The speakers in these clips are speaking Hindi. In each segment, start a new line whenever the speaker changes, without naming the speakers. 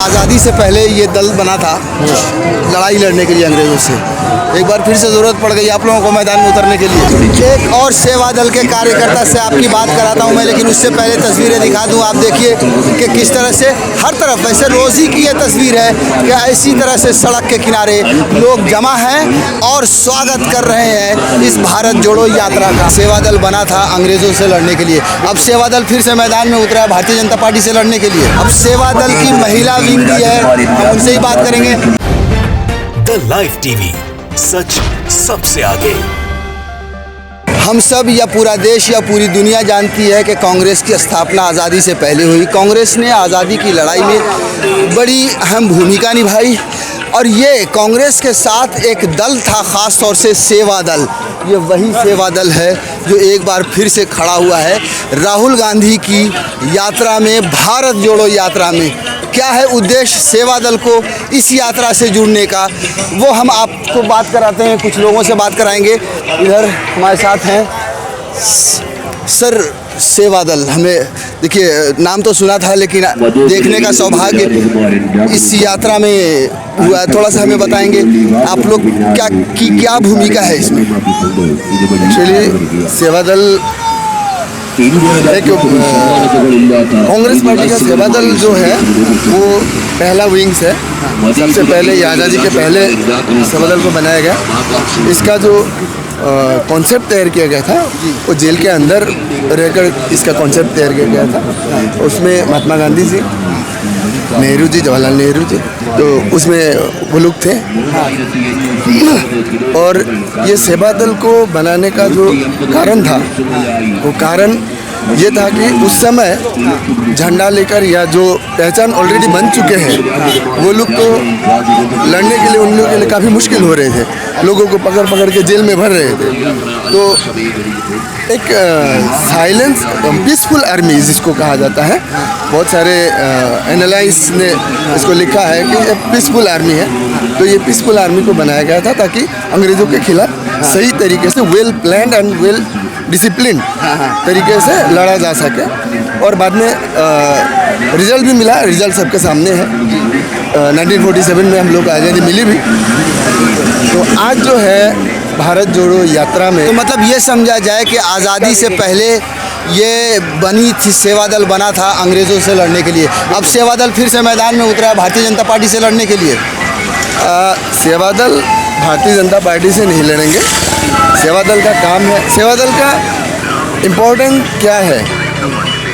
आज़ादी से पहले ये दल बना था लड़ाई लड़ने के लिए अंग्रेज़ों से। एक बार फिर से ज़रूरत पड़ गई आप लोगों को मैदान में उतरने के लिए। एक और सेवा दल के कार्यकर्ता से आपकी बात कराता हूं मैं, लेकिन उससे पहले तस्वीरें दिखा दूं। आप देखिए कि किस तरह से हर तरफ, वैसे रोज़ ही की ये तस्वीर है कि ऐसी तरह से सड़क के किनारे लोग जमा हैं और स्वागत कर रहे हैं इस भारत जोड़ो यात्रा का। सेवा दल बना था अंग्रेज़ों से लड़ने के लिए, अब सेवा दल फिर से मैदान में उतरा है भारतीय जनता पार्टी से लड़ने के लिए। अब सेवा दल की महिला विंग भी है, हम उनसे ही बात करेंगे।
द लाइव टीवी, सच सबसे आगे।
हम सब या पूरा देश या पूरी दुनिया जानती है कि कांग्रेस की स्थापना आज़ादी से पहले हुई। कांग्रेस ने आज़ादी की लड़ाई में बड़ी अहम भूमिका निभाई और ये कांग्रेस के साथ एक दल था, ख़ास तौर से सेवा दल। ये वही सेवा दल है जो एक बार फिर से खड़ा हुआ है राहुल गांधी की यात्रा में, भारत जोड़ो यात्रा में। क्या है उद्देश्य सेवा दल को इस यात्रा से जुड़ने का, वो हम आपको बात कराते हैं, कुछ लोगों से बात कराएंगे। इधर हमारे साथ हैं सर। सेवा दल, हमें देखिए नाम तो सुना था लेकिन देखने का सौभाग्य इस यात्रा में हुआ। थोड़ा सा हमें बताएंगे आप लोग क्या भूमिका है इसमें? एक्चुअली सेवा दल एक कांग्रेस पार्टी का सेवा दल जो है वो पहला विंग्स है। सबसे पहले ये आज़ादी के पहले सेवा दल को बनाया गया। इसका जो कॉन्सेप्ट तैयार किया गया था वो जेल के अंदर रहकर इसका कॉन्सेप्ट तैयार किया गया था। उसमें महात्मा गांधी जी, नेहरू जी, जवाहरलाल नेहरू जी, तो उसमें वो लोग थे। और ये सेवा दल को बनाने का जो कारण था वो कारण ये था कि उस समय झंडा लेकर या जो पहचान ऑलरेडी बन चुके हैं वो लोग को लड़ने के लिए, उन लोगों के लिए काफ़ी मुश्किल हो रहे थे। लोगों को पकड़ पकड़ के जेल में भर रहे थे। तो एक साइलेंस पीसफुल आर्मी जिसको कहा जाता है, बहुत सारे एनालिस्ट ने इसको लिखा है कि ये पीसफुल आर्मी है। तो ये पीसफुल आर्मी को बनाया गया था ताकि अंग्रेज़ों के खिलाफ सही तरीके से well planned and well discipline तरीके से लड़ा जा सके। और बाद में रिजल्ट भी मिला, रिजल्ट सबके सामने है। 1947 में हम लोग को आज़ादी मिली भी। तो आज जो है भारत जोड़ो यात्रा में, तो मतलब ये समझा जाए कि आज़ादी से पहले ये बनी थी, सेवा दल बना था अंग्रेज़ों से लड़ने के लिए। अब सेवा दल फिर से मैदान में उतरा है भारतीय जनता पार्टी से लड़ने के लिए। सेवा दल भारतीय जनता पार्टी से नहीं लड़ेंगे। सेवा दल का काम है, सेवा दल का इम्पोर्टेंट क्या है,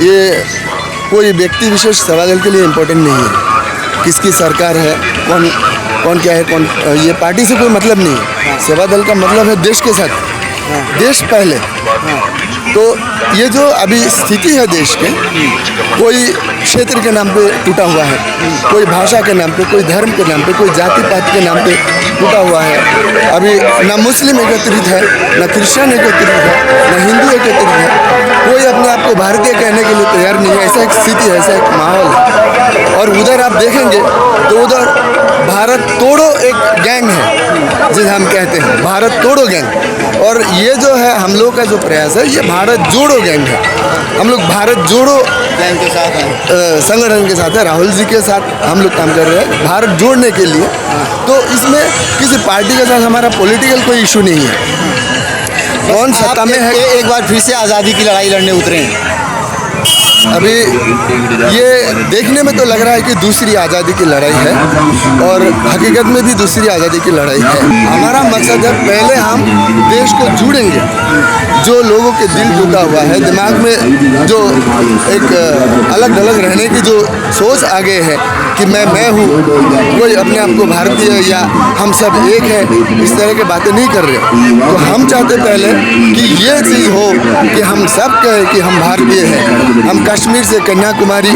ये कोई व्यक्ति विशेष सेवा दल के लिए इम्पोर्टेंट नहीं है। किसकी सरकार है, कौन क्या है, ये पार्टी से कोई मतलब नहीं है। सेवा दल का मतलब है देश के साथ, देश पहले। तो ये जो अभी स्थिति है देश के, कोई क्षेत्र के नाम पे टूटा हुआ है, कोई भाषा के नाम पे, कोई धर्म के नाम पे, कोई जाति पात के नाम पे टूटा हुआ है। अभी ना मुस्लिम एकत्रित है, ना क्रिश्चियन एकत्रित है, ना हिंदू एकत्रित है। कोई अपने आप को भारतीय कहने के लिए तैयार नहीं है। ऐसा एक स्थिति है, ऐसा एक माहौल है। और उधर आप देखेंगे तो उधर भारत तोड़ो एक गैंग है जिसे हम कहते हैं, भारत तोड़ो गैंग। और ये जो है हम लोग का जो प्रयास है, ये भारत जोड़ो गैंग है। हम लोग भारत जोड़ो गैंग के साथ हैं, संगठन के साथ है, राहुल जी के साथ हम लोग काम कर रहे हैं भारत जोड़ने के लिए। तो इसमें किसी पार्टी के साथ हमारा पॉलिटिकल कोई इशू नहीं है। कौन सत्ता में है, एक बार फिर से आज़ादी की लड़ाई लड़ने उतरे हैं। अभी ये देखने में तो लग रहा है कि दूसरी आज़ादी की लड़ाई है और हकीकत में भी दूसरी आज़ादी की लड़ाई है। हमारा मकसद है पहले हम देश को जोड़ेंगे। जो लोगों के दिल टूटा हुआ है, दिमाग में जो एक अलग अलग रहने की जो सोच आ गए है कि मैं हूँ, कोई अपने आप को भारतीय या हम सब एक है, इस तरह की बातें नहीं कर रहे। तो हम चाहते पहले कि ये चीज़ हो कि हम सब कहें कि हम भारतीय हैं। हम कश्मीर से कन्याकुमारी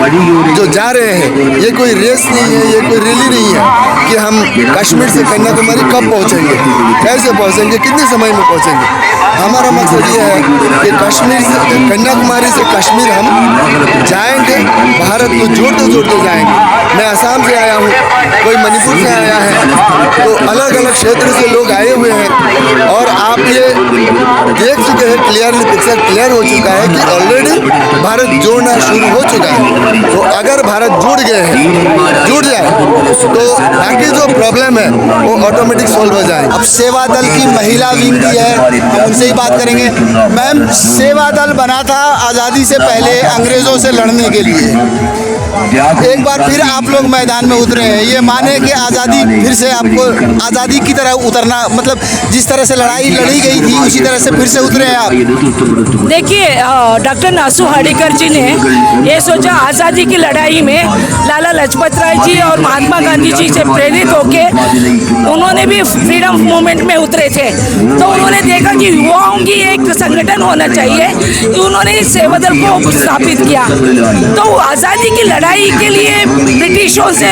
जो जा रहे हैं, ये कोई रेस नहीं है, ये कोई रैली नहीं है कि हम कश्मीर से कन्याकुमारी कब पहुँचेंगे, कैसे पहुँचेंगे, कितने समय में पहुँचेंगे। हमारा मकसद ये है कि कश्मीर से कन्याकुमारी से कश्मीर हम जाएंगे, भारत को जोड़ते जोड़ते जाएंगे। मैं असम से आया हूँ, कोई मणिपुर से आया है, तो अलग अलग क्षेत्र से लोग आए हुए हैं। और आप ये देख चुके हैं, क्लियरली पिक्चर क्लियर हो चुका है कि ऑलरेडी भारत जोड़ना शुरू हो चुका है। तो अगर भारत जुड़ गए हैं, जुड़ जाए, तो बाकी जो प्रॉब्लम है वो ऑटोमेटिक सॉल्व हो जाए।
अब सेवा दल की महिला विंग भी है, हम उनसे ही बात करेंगे। मैम, सेवा दल बना था आज़ादी से पहले अंग्रेज़ों से लड़ने के लिए, एक बार फिर आप लोग मैदान में उतरे हैं। ये माने कि आज़ादी फिर से आपको आज़ादी की तरह उतरना, मतलब जिस तरह से लड़ाई लड़ी गई थी उसी तरह से फिर से उतरे हैं आप।
देखिए, डॉक्टर नासू हार्डेकर जी ने ये सोचा, आज़ादी की लड़ाई में लाला लाजपत राय जी और महात्मा गांधी जी से प्रेरित होके उन्होंने भी फ्रीडम मूवमेंट में उतरे थे। तो उन्होंने देखा कि युवाओं की एक संगठन होना चाहिए, तो उन्होंने सेवा दल को स्थापित किया। तो आज़ादी की लड़ाई के लिए ब्रिटिशों से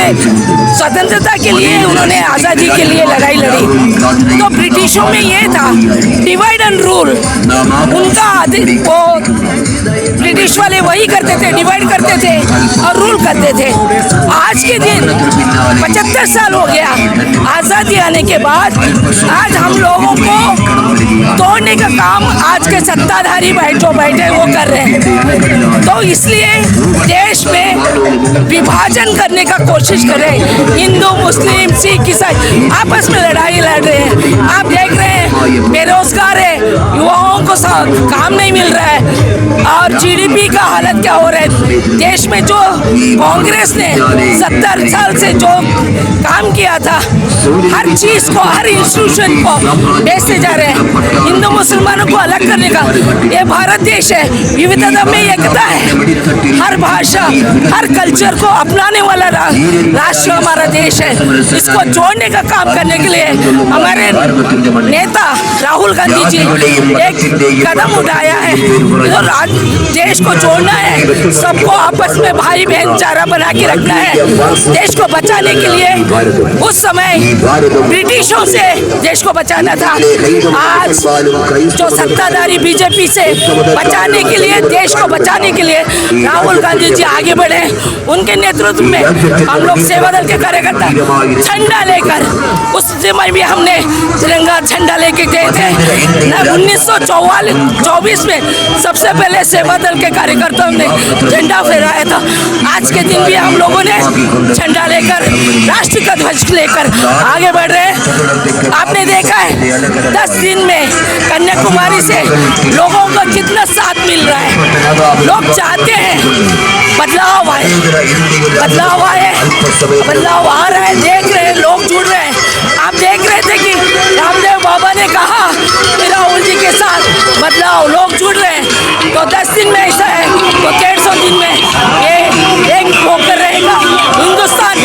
स्वतंत्रता के लिए उन्होंने आज़ादी के लिए लड़ाई लड़ी। तो ब्रिटिशों में ये था डिवाइड एंड रूल, उनका वो ब्रिटिश वाले वही करते थे, डिवाइड करते थे और रूल करते थे। आज के दिन 75 साल हो गया आज़ादी आने के बाद, आज हम लोगों को तोड़ने का काम आज के सत्ताधारी जो बैठे वो कर रहे हैं। तो इसलिए देश में विभाजन करने का कोशिश कर रहे हैं। हिंदू, मुस्लिम, सिख, ईसाई आपस में लड़ाई लड़ रहे हैं। आप देख रहे हैं बेरोजगार है, युवाओं को काम नहीं मिल रहा है, और जीडीपी का हालत क्या हो रहा है। देश में जो कांग्रेस ने 70 साल से जो काम किया था, हर चीज़ को, हर इंस्टीट्यूशन को बेचते जा रहे हैं। हिंदू मुसलमानों को अलग करने का, ये भारत देश है, विविधता में एकता है। हर भाषा, हर कल्चर को अपनाने वाला राष्ट्र हमारा देश है। इसको जोड़ने का काम करने के लिए हमारे नेता राहुल गांधी जी एक कदम उठाया है। तो देश को जोड़ना है, सबको आपस में भाई बहन चारा बना के रखना है। देश को बचाने के लिए उस समय ब्रिटिशों से देश को बचाना था, आज जो सत्ताधारी बीजेपी से बचाने के लिए, देश को बचाने के लिए राहुल गांधी जी आगे बढ़े। उनके नेतृत्व में हम लोग सेवा दल के कार्यकर्ता झंडा लेकर, उस समय भी हमने तिरंगा झंडा लेके गए थे। 1924 में सबसे पहले सेवा दल के कार्यकर्ताओं ने झंडा फहराया था। आज के दिन भी हम लोगों ने झंडा लेकर, राष्ट्र का ध्वज लेकर आगे बढ़ रहे हैं। आपने देखा है 10 दिन में कन्याकुमारी से लोगों का कितना साथ मिल रहा है। लोग चाहते हैं बदलाव आए, बदलाव आए, बदलाव आ रहा है, देख रहे हैं, लोग जुड़ रहे हैं। आप देख रहे थे कि रामदेव बाबा ने कहा कि राहुल जी के साथ बदलाव, लोग जुड़ रहे हैं। तो 10 दिन में ऐसा है, तो 150 दिन में ये एक होकर रहेगा। हिंदुस्तान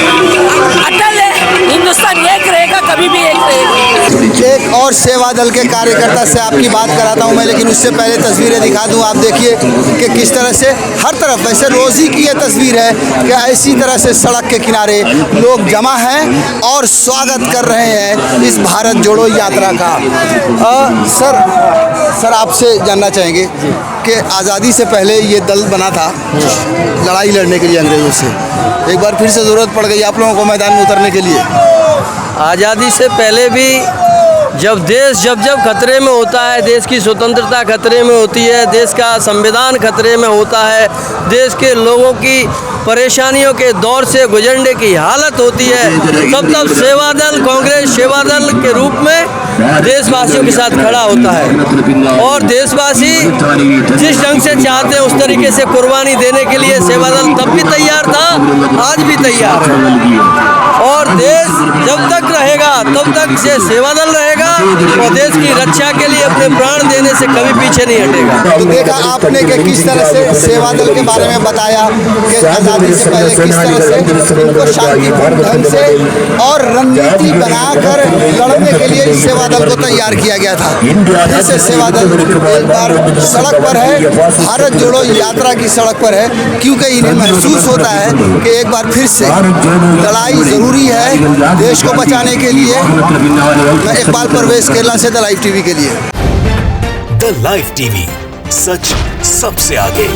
अटल है, हिंदुस्तान एक रहेगा, कभी भी एक रहेगा।
एक और सेवा दल के कार्यकर्ता से आपकी बात कराता हूं मैं, लेकिन उससे पहले तस्वीरें दिखा दूं। आप देखिए कि किस तरह से हर तरफ, वैसे रोज़ी की ये तस्वीर है कि ऐसी तरह से सड़क के किनारे लोग जमा हैं और स्वागत कर रहे हैं इस भारत जोड़ो यात्रा का। सर आपसे जानना चाहेंगे कि आज़ादी से पहले ये दल बना था लड़ाई लड़ने के लिए अंग्रेज़ों से, एक बार फिर से ज़रूरत पड़ गई आप लोगों को मैदान में उतरने के लिए।
आज़ादी से पहले भी जब देश जब खतरे में होता है, देश की स्वतंत्रता खतरे में होती है, देश का संविधान खतरे में होता है, देश के लोगों की परेशानियों के दौर से गुजरने की हालत होती है, तब सेवा दल, कांग्रेस सेवा दल के रूप में देशवासियों के साथ खड़ा होता है। और देशवासी जिस ढंग से चाहते हैं उस तरीके से कुर्बानी देने के लिए सेवा दल तब भी तैयार था, आज भी तैयार है। और देश जब तक रहेगा तब तक से सेवा दल रहेगा और देश की रक्षा के लिए अपने प्राण देने से कभी पीछे नहीं हटेगा।
तो देखा आपने कि किस तरह से सेवा दल के बारे में बताया कि आज़ादी से पहले किस तरह से इनको शांतिपूर्ण ढंग से और रणनीति बनाकर लड़ने के लिए सेवा दल को तैयार किया गया था। फिर से सेवा दल एक बार सड़क पर है, भारत जोड़ो यात्रा की सड़क पर है, क्योंकि इन्हें महसूस होता है कि एक बार फिर से लड़ाई ज़रूरी है देश को बचाने के लिए। मैं इकबाल परवेज, केरला से द लाइव टीवी के लिए।
द लाइव टीवी, सच सबसे आगे।